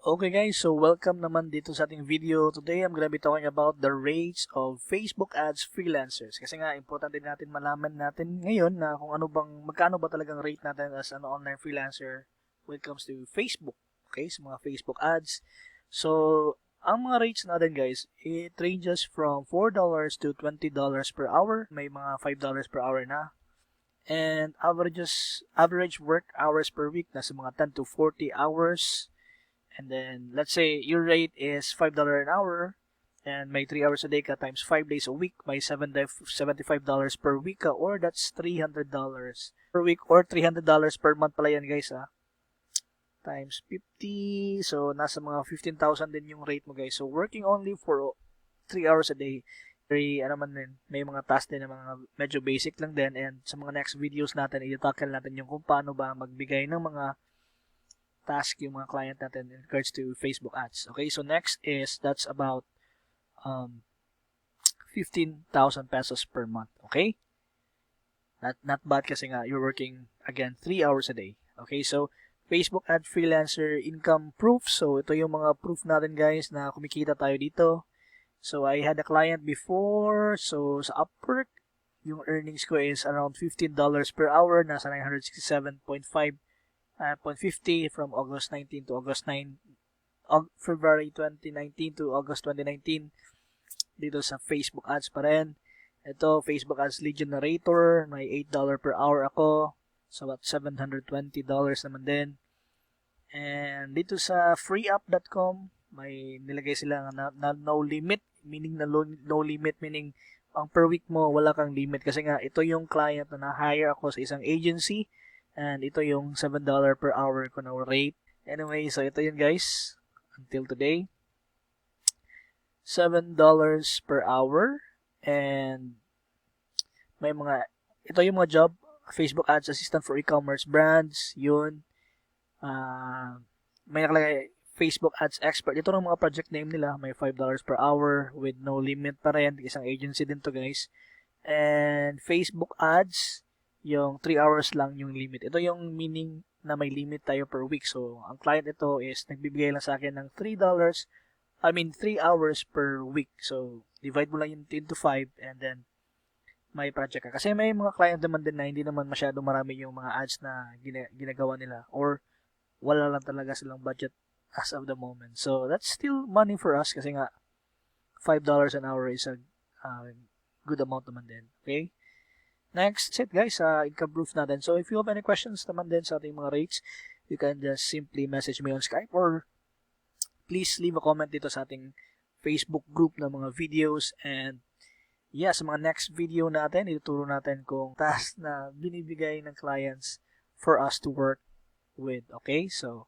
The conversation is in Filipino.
Okay guys, so welcome naman dito sa ating video. Today, I'm gonna be talking about the rates of Facebook ads freelancers. Kasi nga, importante natin malaman natin ngayon na kung magkano ba talagang rate natin as an online freelancer when it comes to Facebook. Okay, sa mga Facebook ads. So, ang mga rates natin guys, it ranges from $4 to $20 per hour. May mga $5 per hour na. And average work hours per week, nasa mga 10 to 40 hours. And then, let's say your rate is $5 an hour and may 3 hours a day ka times 5 days a week, may $75 per week ka, or that's $300 per week or $300 per month pala yan guys times 50. So, nasa mga 15,000 din yung rate mo guys. So, working only for 3 hours a day. May mga task din na mga medyo basic lang din, and sa mga next videos natin, i-tackle natin yung kung paano ba magbigay ng mga task yung mga client natin in regards to Facebook ads. Okay, so next is that's about 15,000 pesos per month. Okay, not bad kasi nga you're working again 3 hours a day. Okay, so Facebook ad freelancer income proof. So ito yung mga proof natin guys na kumikita tayo dito. So I had a client before, so sa Upwork yung earnings ko is around $15 per hour, nasa 967.50 from August 19 to February 2019 to August 2019 dito sa Facebook ads pa rin. Ito, Facebook ads lead generator, may $8 per hour ako, so about $720 naman din. And dito sa freeup.com, may nilagay sila na no limit, meaning na no limit, meaning ang per week mo wala kang limit, kasi nga ito yung client na na-hire ako sa isang agency. And ito yung $7 per hour ko na rate. Anyway, so ito yun guys. Until today. $7 per hour. And ito yung mga job. Facebook Ads Assistant for E-commerce Brands. Yun. May nakalagay Facebook Ads Expert. Ito ng mga project name nila. May $5 per hour with no limit pa rin. Isang agency din to guys. And Facebook Ads, yung 3 hours lang yung limit. Ito yung meaning na may limit tayo per week. So, ang client ito is nagbibigay lang sa akin ng $3, 3 hours per week. So, divide mo lang yung into 5 and then may project ka. Kasi may mga client naman din na hindi naman masyado marami yung mga ads na ginagawa nila, or wala lang talaga silang budget as of the moment. So, that's still money for us kasi nga $5 an hour is a good amount naman din. Okay? Next, that's it guys, income proof natin. So, if you have any questions naman din sa ating mga rates, you can just simply message me on Skype, or please leave a comment dito sa ating Facebook group ng mga videos. And yeah, sa mga next video natin, ituturo natin kung task na binibigay ng clients for us to work with. Okay, so